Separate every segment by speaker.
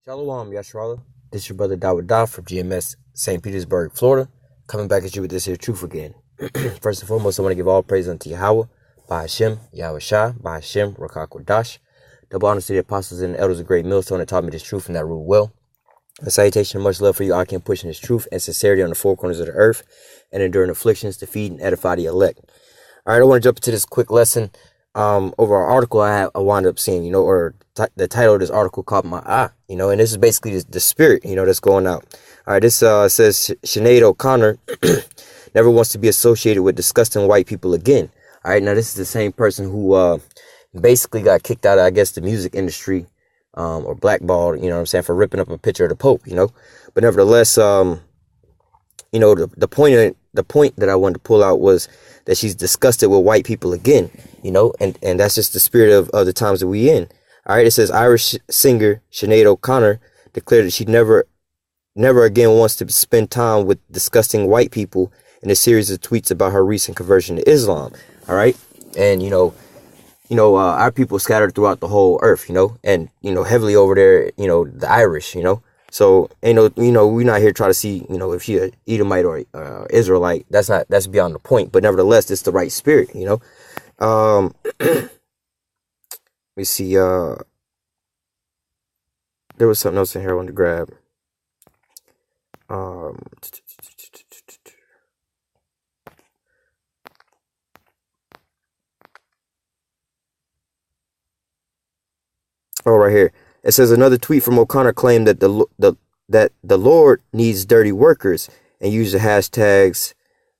Speaker 1: Shalom, Yasharala. This is your brother Dawud Da from GMS St. Petersburg, Florida, coming back at you with this here truth again. First and foremost, I want to give all praise unto Yahweh, by Hashem, Yahweh Shah, by Hashem, Rakakwadash. Double honor to the apostles and the elders of Great Millstone that taught me this truth and that rule well. A salutation and much love for you, I can pushing this truth and sincerity on the four corners of the earth and enduring afflictions to feed and edify the elect. All right, I want to jump into this quick lesson. Over our article I wound up seeing, or the title of this article caught my eye, and this is basically the spirit, that's going out. All right, this says Sinead O'Connor never wants to be associated with disgusting white people again. All right, now this is the same person who basically got kicked out of, I guess, the music industry, or blackballed, for ripping up a picture of the Pope, But nevertheless, the point that I wanted to pull out was that she's disgusted with white people again, and that's just the spirit of the times that we in. All right, it says Irish singer Sinead O'Connor declared that she never again wants to spend time with disgusting white people in a series of tweets about her recent conversion to Islam. All right, and our people scattered throughout the whole earth, and heavily over there, the Irish, So, we're not here trying to see, if she an Edomite or Israelite. That's beyond the point. But nevertheless, it's the right spirit, Let me see. There was something else in here I wanted to grab. Right here. It says another tweet from O'Connor claimed that the Lord needs dirty workers and used the hashtags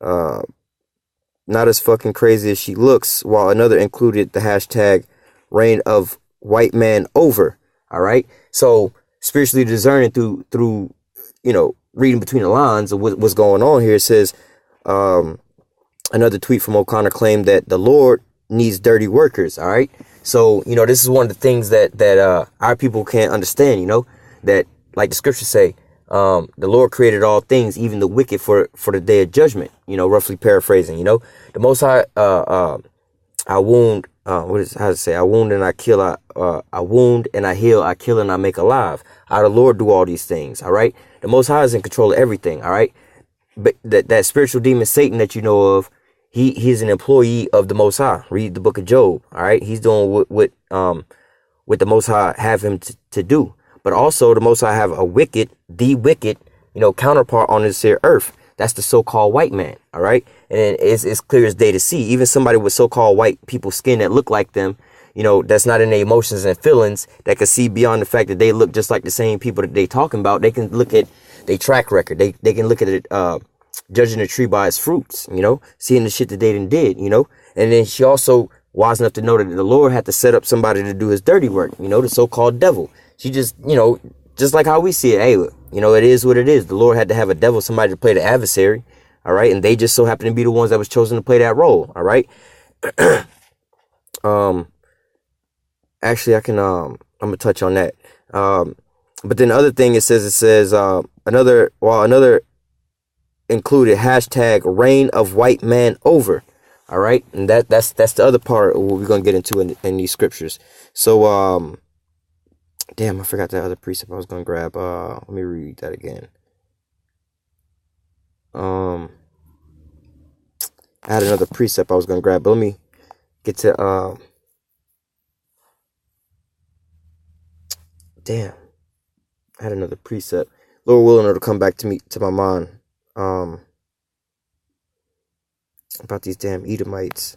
Speaker 1: not as fucking crazy as she looks, while another included the hashtag reign of white man over. All right. So spiritually discerning through reading between the lines of what's going on here, it says another tweet from O'Connor claimed that the Lord needs dirty workers. All right. So, this is one of the things that our people can't understand, that, like the scriptures say, the Lord created all things, even the wicked for the day of judgment, roughly paraphrasing, the Most High, I wound, how does it say? I wound and I kill, I wound and I heal, I kill and I make alive. How the Lord do all these things. All right. The Most High is in control of everything. All right. But that spiritual demon Satan that you know of, he's an employee of the Most High. Read the book of Job. All right. He's doing what the Most High have him to do. But also the Most High have the wicked, counterpart on this here earth. That's the so-called white man. All right. And it's clear as day to see. Even somebody with so-called white people's skin that look like them, that's not in their emotions and feelings, that can see beyond the fact that they look just like the same people that they talking about. They can look at their track record. They can look at it, judging a tree by its fruits, seeing the shit that they did, and then she also wise enough to know that the Lord had to set up somebody to do his dirty work, the so-called devil. She just, just like how we see it, hey, it is what it is. The Lord had to have a devil, somebody to play the adversary, all right, and they just so happen to be the ones that was chosen to play that role, all right. Actually, I'm gonna touch on that. But then the other thing it says another included hashtag reign of white man over. All right. And that's the other part of what we're going to get into in these scriptures. So, damn, I forgot that other precept I was going to grab. Let me read that again. I had another precept I was going to grab, but let me get to, damn, I had another precept. Lord willing, it'll come back to my mind. About these damn Edomites.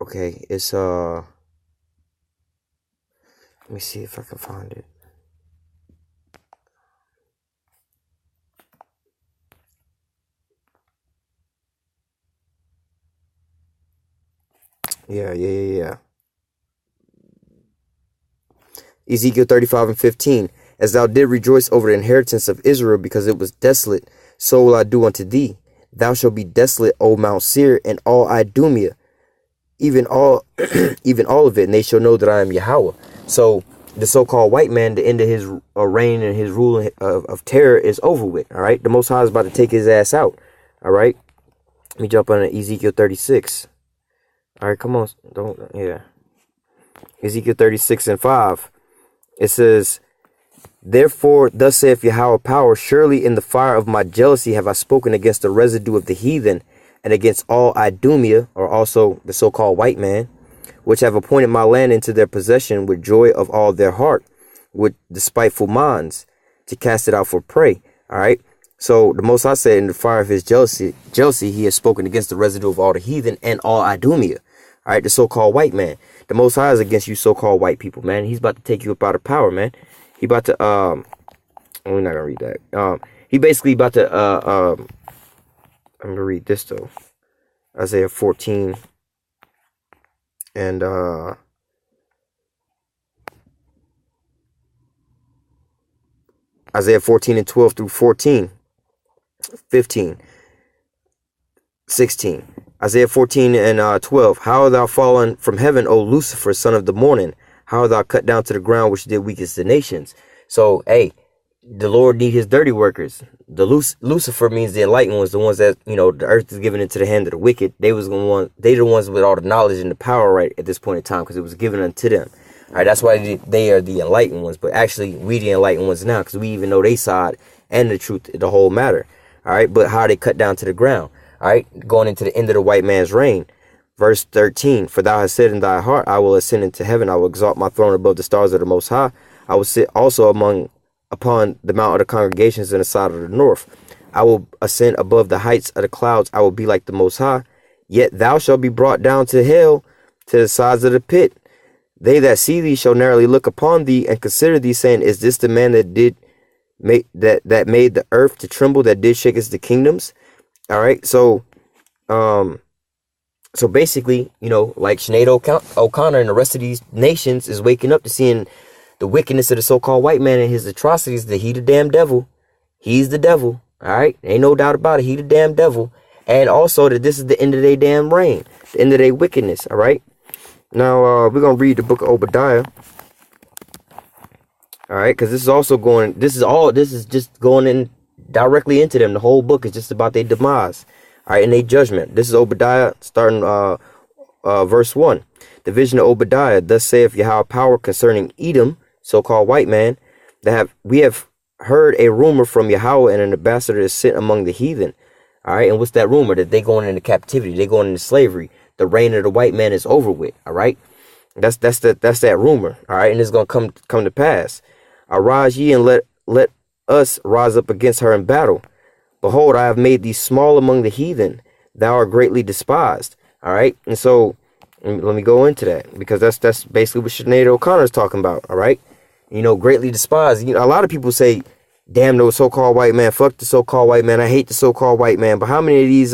Speaker 1: Okay, it's let me see if I can find it. Yeah. Ezekiel 35:15. As thou did rejoice over the inheritance of Israel because it was desolate, so will I do unto thee. Thou shalt be desolate, O Mount Seir, and all Idumea, even all of it, and they shall know that I am Yahweh. So the so-called white man, the end of his reign and his rule of terror is over with. All right, the Most High is about to take his ass out. All right, let me jump on Ezekiel 36. All right, come on, don't, yeah. Ezekiel 36:5. It says, therefore, thus saith Yahweh power, surely in the fire of my jealousy have I spoken against the residue of the heathen, and against all Idumea, or also the so-called white man, which have appointed my land into their possession with joy of all their heart, with despiteful minds, to cast it out for prey. All right. So the Most High said in the fire of his jealousy, he has spoken against the residue of all the heathen and all Idumea. All right. The so-called white man. The Most High is against you so-called white people, man. He's about to take you up out of power, man. He about to, we're not gonna read that. He basically about to, I'm gonna read this though. Isaiah 14 and, Isaiah 14:12 through 14, 15, 16. Isaiah 14:12. How art thou fallen from heaven, O Lucifer, son of the morning? How art thou cut down to the ground, which did weakest the nations? So, hey, the Lord need his dirty workers. The Lucifer means the enlightened ones, the ones that, you know, the earth is given into the hand of the wicked. They the ones with all the knowledge and the power right at this point in time, because it was given unto them. All right, that's why they are the enlightened ones. But actually, we the enlightened ones now, because we even know they side and the truth, the whole matter. All right, but how they cut down to the ground. All right, going into the end of the white man's reign. Verse 13, for thou hast said in thy heart, I will ascend into heaven. I will exalt my throne above the stars of the Most High. I will sit also upon the mount of the congregations in the side of the north. I will ascend above the heights of the clouds. I will be like the Most High. Yet thou shalt be brought down to hell, to the sides of the pit. They that see thee shall narrowly look upon thee and consider thee, saying, is this the man that did make that made the earth to tremble, that did shake the kingdoms? All right, so basically, you know, like Sinead O'Connor and the rest of these nations is waking up to seeing the wickedness of the so-called white man and his atrocities, that he the damn devil. He's the devil. All right, ain't no doubt about it. He the damn devil. And also that this is the end of their damn reign, the end of their wickedness. All right. Now, we're going to read the book of Obadiah. All right, because this is just going in directly into them. The whole book is just about their demise. All right, and their judgment. This is Obadiah, starting verse 1. The vision of Obadiah, thus saith Yahweh power concerning Edom, so-called white man, we have heard a rumor from Yahweh, and an ambassador is sent among the heathen. All right, and what's that rumor? That they going into captivity, they going into slavery. The reign of the white man is over with. All right, that's that rumor. All right, and it's gonna come to pass. Arise ye, and let us rise up against her in battle. Behold, I have made thee small among the heathen. Thou art greatly despised. All right, and so let me go into that, because that's basically what Sinead O'Connor is talking about. All right, you know, greatly despised. You know, a lot of people say, "Damn those so-called white man. Fuck the so-called white man. I hate the so-called white man." But how many of these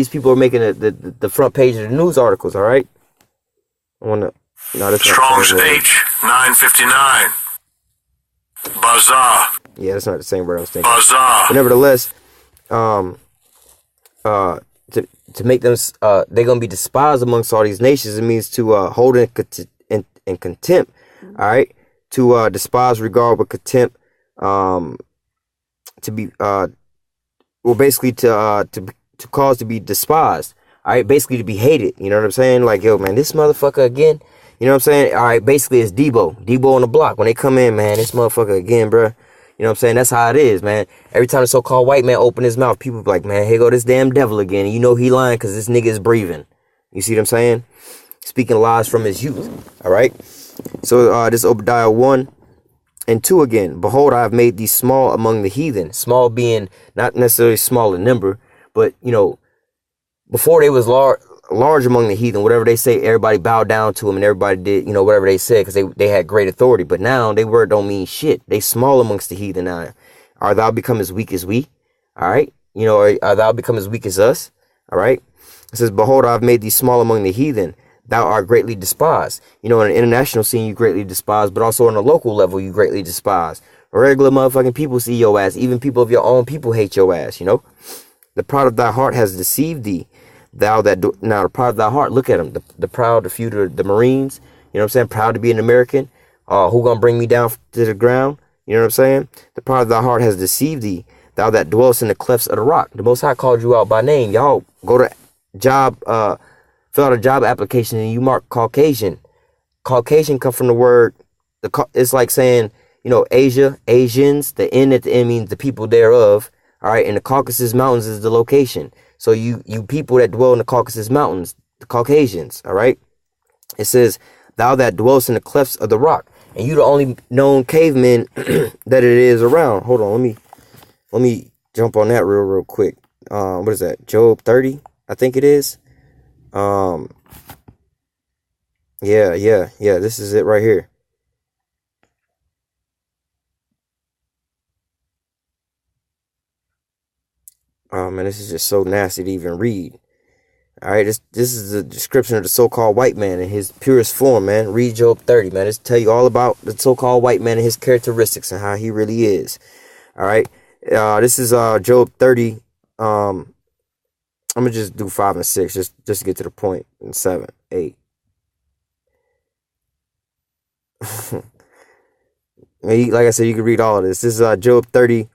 Speaker 1: people are making the front page of the news articles? All right.
Speaker 2: Strong's H 959. Bazaar.
Speaker 1: Yeah, that's not the same word I was thinking.
Speaker 2: Bazaar.
Speaker 1: But nevertheless, to make them they're gonna be despised amongst all these nations. It means to hold in contempt. All right. To despise, regard with contempt. To be basically to cause to be despised. All right, basically to be hated. You know what I'm saying? Like, yo, man, this motherfucker again. You know what I'm saying? All right, basically it's Debo on the block. When they come in, man, this motherfucker again, bro. You know what I'm saying? That's how it is, man. Every time the so-called white man open his mouth, people be like, man, here go this damn devil again. And you know he lying because this nigga is breathing. You see what I'm saying? Speaking lies from his youth. All right. So this Obadiah 1 and 2 again. Behold, I have made thee small among the heathen. Small being not necessarily small in number, but, you know, before they was large among the heathen, whatever they say, everybody bowed down to them and everybody did, you know, whatever they said, because they had great authority. But now they word don't mean shit. They small amongst the heathen now. Art thou become as weak as we? All right. You know, art thou become as weak as us? All right. It says, behold, I've made thee small among the heathen. Thou art greatly despised. You know, in the international scene, you greatly despised, but also on a local level, you greatly despised. Regular motherfucking people see your ass. Even people of your own people hate your ass, you know. The pride of thy heart has deceived thee. Now the pride of thy heart, look at them. The proud, the few, the Marines, you know what I'm saying? Proud to be an American. Who gonna bring me down to the ground? You know what I'm saying? The pride of thy heart has deceived thee. Thou that dwellest in the clefts of the rock. The Most High called you out by name. Y'all go to Job fill out a job application and you mark Caucasian. Caucasian come from the word, it's like saying, you know, Asia, Asians, the N at the end means the people thereof. All right. And the Caucasus Mountains is the location. So you people that dwell in the Caucasus Mountains, the Caucasians. All right. It says, thou that dwellest in the clefts of the rock. And you the only known cavemen that it is around. Hold on. Let me jump on that real quick. What is that? Job 30, I think it is. Yeah. This is it right here. Oh man, this is just so nasty to even read. All right, this is the description of the so-called white man in his purest form, man. Read Job 30, man. It's tell you all about the so-called white man and his characteristics and how he really is. All right, this is Job 30. I'm gonna just do 5 and 6, just to get to the point. And 7, 8. Like I said, you can read all of this. This is Job 30.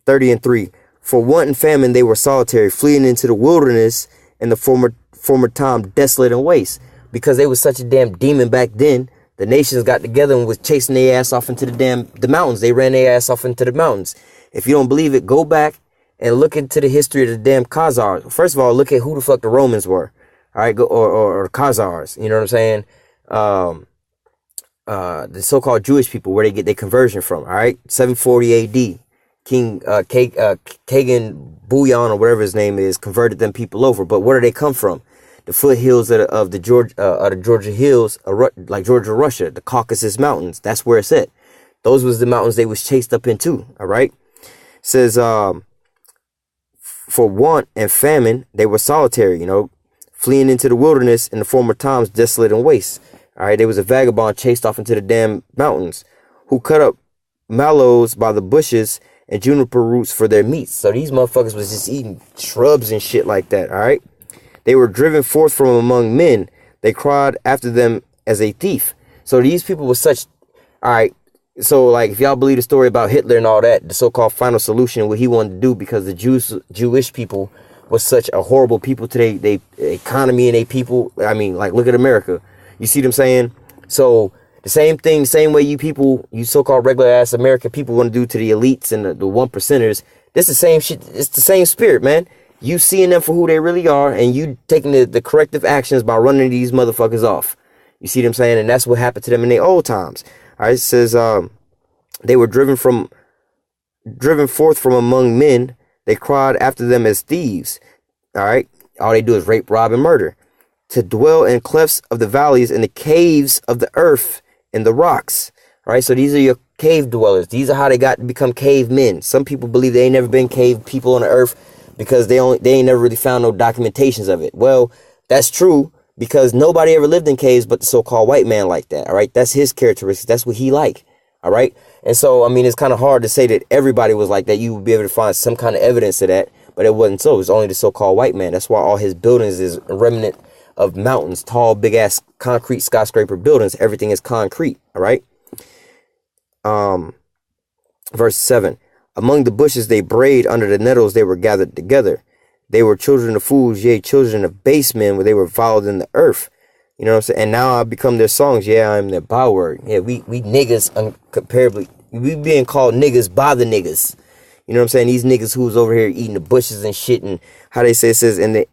Speaker 1: 30 and 3. For want and famine they were solitary, fleeing into the wilderness in the former time, desolate and waste. Because they was such a damn demon back then, the nations got together and was chasing their ass off into the mountains. They ran their ass off into the mountains. If you don't believe it, go back and look into the history of the damn Khazars. First of all, look at who the fuck the Romans were. All right, or Khazars. You know what I'm saying? The so-called Jewish people, where they get their conversion from. All right, 740 A.D. King Kagan Bouillon, or whatever his name is, converted them people over. But where do they come from? The foothills of the Georgia hills, like Georgia, Russia, the Caucasus Mountains. That's where it's at. Those was the mountains they was chased up into. All right. It says, for want and famine, they were solitary, you know, fleeing into the wilderness in the former times, desolate and waste. All right. There was a vagabond chased off into the damn mountains who cut up mallows by the bushes and juniper roots for their meats. So these motherfuckers was just eating shrubs and shit like that. All right. They were driven forth from among men. They cried after them as a thief. So these people were such. All right. So like, if y'all believe the story about Hitler and all that, the so-called final solution, what he wanted to do, because the Jewish people was such a horrible people today, they economy and they people. I mean, like, look at America. You see what I'm saying? So the same thing, same way you people, you so-called regular ass American people want to do to the elites and the 1%ers. This the same shit. It's the same spirit, man. You seeing them for who they really are, and you taking the corrective actions by running these motherfuckers off. You see what I'm saying? And that's what happened to them in the old times. All right, it says they were driven forth from among men. They cried after them as thieves. All right, all they do is rape, rob, and murder. To dwell in clefts of the valleys, in the caves of the earth, in the rocks. All right, so these are your cave dwellers. These are how they got to become cavemen. Some people believe they ain't never been cave people on the earth because they ain't never really found no documentations of it. Well, that's true, because nobody ever lived in caves but the so-called white man like that. All right, that's his characteristics. That's what he like. All right, and so I mean, it's kind of hard to say that everybody was like that. You would be able to find some kind of evidence of that, but it wasn't so. It was only the so-called white man. That's why all his buildings is a remnant of mountains, tall, big ass concrete skyscraper buildings. Everything is concrete. All right. Verse 7. Among the bushes they brayed, under the nettles they were gathered together. They were children of fools, yea, children of base men, where they were fouled in the earth. You know what I'm saying? And now I become their songs. Yeah, I'm their byword. Yeah, we niggas uncomparably. We being called niggas by the niggas. You know what I'm saying? These niggas who's over here eating the bushes and shit, and how they say it says in the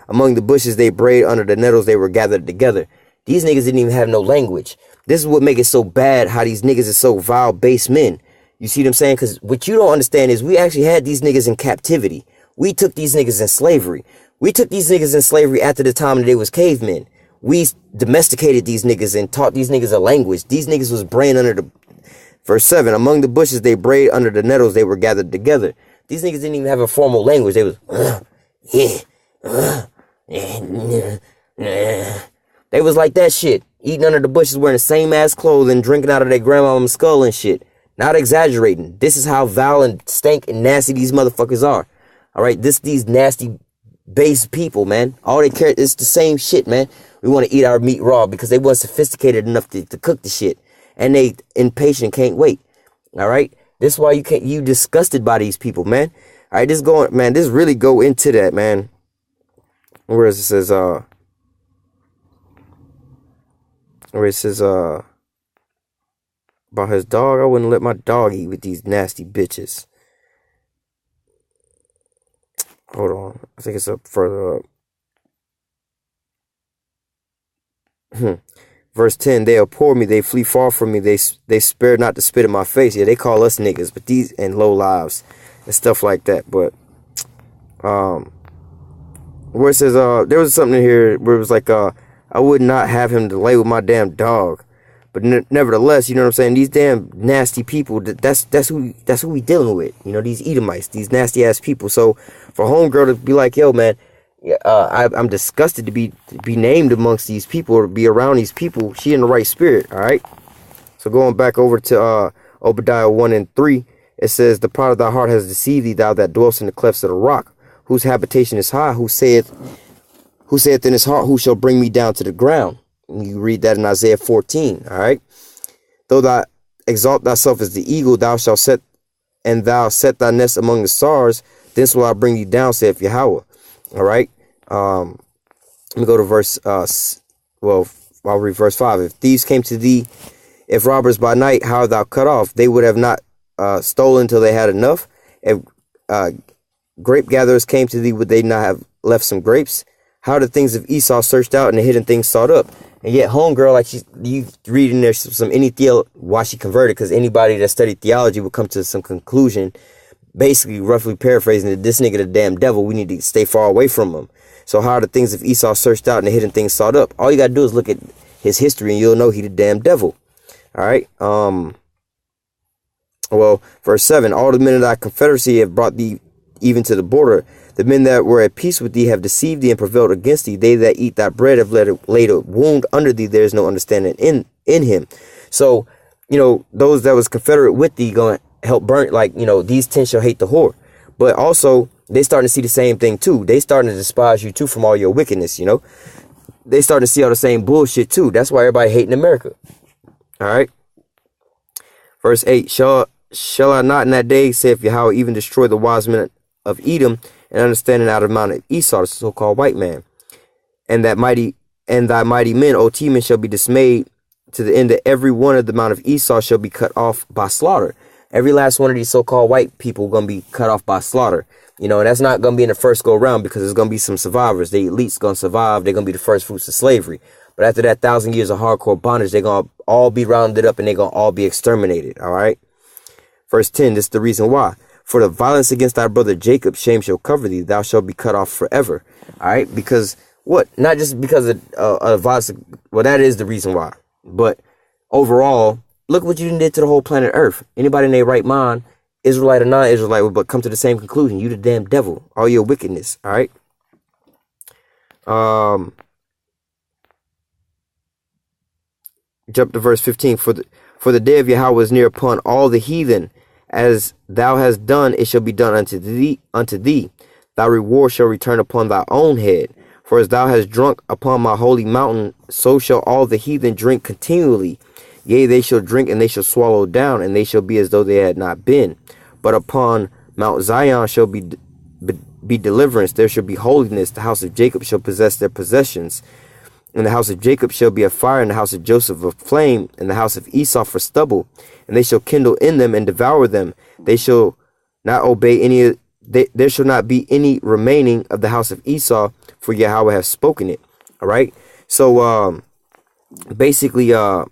Speaker 1: among the bushes they brayed, under the nettles they were gathered together. These niggas didn't even have no language. This is what make it so bad, how these niggas is so vile base men. You see what I'm saying? Because what you don't understand is we actually had these niggas in captivity. We took these niggas in slavery. We took these niggas in slavery after the time that they was cavemen. We domesticated these niggas and taught these niggas a language. These niggas was braying under the... Verse 7, among the bushes they brayed, under the nettles they were gathered together. These niggas didn't even have a formal language. They was... They was like that shit. Eating under the bushes, wearing the same ass clothes and drinking out of their grandmama's skull and shit. Not exaggerating. This is how vile and stank and nasty these motherfuckers are. All right, these nasty base people, man. All they care is the same shit, man. We want to eat our meat raw because they weren't sophisticated enough to cook the shit, and they impatient, can't wait. All right. This is why you disgusted by these people, man. All right, this really go into that, man. Where it says about his dog. I wouldn't let my dog eat with these nasty bitches. Hold on. I think it's up further up. Verse 10, they abhor me, they flee far from me, they spare not to spit in my face. Yeah, they call us niggas, but these and low lives and stuff like that. But where it says there was something in here where it was like I would not have him to lay with my damn dog. But nevertheless, you know what I'm saying? These damn nasty people, that's who we dealing with. You know, these Edomites, these nasty ass people. So for homegirl to be like, yo, man, I'm disgusted to be named amongst these people or to be around these people. She in the right spirit, all right? So going back over to Obadiah 1 and 3, it says, the pride of thy heart has deceived thee, thou that dwellest in the clefts of the rock, whose habitation is high, who saith in his heart, who shall bring me down to the ground? And you read that in Isaiah 14, all right? Though thou exalt thyself as the eagle, thou set thy nest among the stars, thence will I bring you down, saith Yahweh. All right. Let me go to verse I'll read verse 5. If thieves came to thee, if robbers by night, how art thou cut off? They would have not stolen till they had enough. If grape gatherers came to thee, would they not have left some grapes? How the things of Esau searched out and the hidden things sought up? And yet homegirl, like you read in there some why she converted, because anybody that studied theology would come to some conclusion, basically roughly paraphrasing, that this nigga the damn devil, we need to stay far away from him. So how are the things of Esau searched out and the hidden things sought up? All you gotta do is look at his history and you'll know he the damn devil. All right. Well, verse 7, all the men of thy confederacy have brought thee even to the border. The men that were at peace with thee have deceived thee and prevailed against thee. They that eat thy bread have laid a wound under thee. There is no understanding in him. So, you know, those that was confederate with thee going to help burn, like, you know, these 10 shall hate the whore. But also, they starting to see the same thing too. They starting to despise you too from all your wickedness, you know. They starting to see all the same bullshit too. That's why everybody hating America. All right. Verse 8, shall I not in that day, saith Yahweh, even destroy the wise men of Edom, and understanding out of Mount of Esau, the so-called white man, and thy mighty men, O Teman, shall be dismayed, to the end that every one of the Mount of Esau shall be cut off by slaughter. Every last one of these so-called white people going to be cut off by slaughter. You know, and that's not going to be in the first go round, because there's going to be some survivors. The elite's going to survive. They're going to be the first fruits of slavery. But after that 1,000 years of hardcore bondage, they're going to all be rounded up and they're going to all be exterminated. All right. Verse 10, this is the reason why. For the violence against thy brother Jacob, shame shall cover thee. Thou shalt be cut off forever. All right. Because what? Not just because of violence. Well, that is the reason why. But overall, look what you did to the whole planet Earth. Anybody in their right mind, Israelite or non-Israelite, would but come to the same conclusion. You the damn devil. All your wickedness. All right. Jump to verse 15. For the day of Yahweh is near upon all the heathen. As thou hast done, it shall be done unto thee. Thy reward shall return upon thy own head. For as thou hast drunk upon my holy mountain, so shall all the heathen drink continually. Yea, they shall drink, and they shall swallow down, and they shall be as though they had not been. But upon Mount Zion shall be deliverance, there shall be holiness. The house of Jacob shall possess their possessions. And the house of Jacob shall be a fire, and the house of Joseph a flame, and the house of Esau for stubble. And they shall kindle in them and devour them. They shall not obey any. There shall not be any remaining of the house of Esau, for Yahweh has spoken it. All right. So basically, you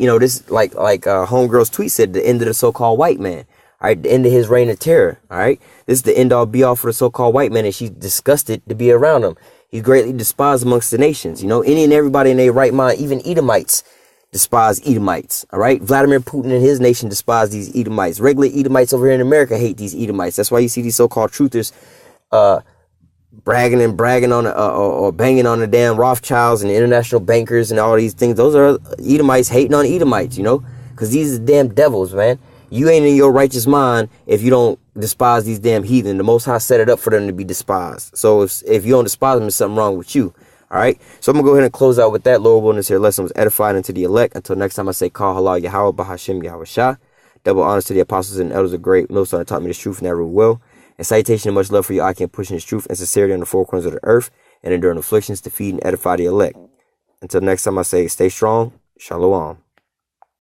Speaker 1: know, this like homegirl's tweet said, the end of the so-called white man. All right, the end of his reign of terror. All right, this is the end all be all for the so-called white man, and she's disgusted to be around him. He's greatly despised amongst the nations. You know, any and everybody in their right mind, even Edomites, despise Edomites. All right, Vladimir Putin and his nation despise these Edomites. Regular Edomites over here in America hate these Edomites. That's why you see these so-called truthers bragging on or banging on the damn Rothschilds and the international bankers and all these things. Those are Edomites hating on Edomites, you know, because these are damn devils, man. You ain't in your righteous mind if you don't despise these damn heathen. The Most High set it up for them to be despised. So if you don't despise them, there's something wrong with you. All right. So I'm going to go ahead and close out with that. Lord willing, this here lesson was edifying unto the elect. Until next time, I say, Call Halal Yahweh, Bahashim Yahweh Shah. Double honors to the apostles and elders of great millstone that taught me this truth and that rule well. And salutation and much love for you. I can push in this truth and sincerity on the four corners of the earth and enduring afflictions to feed and edify the elect. Until next time, I say, stay strong. Shalom.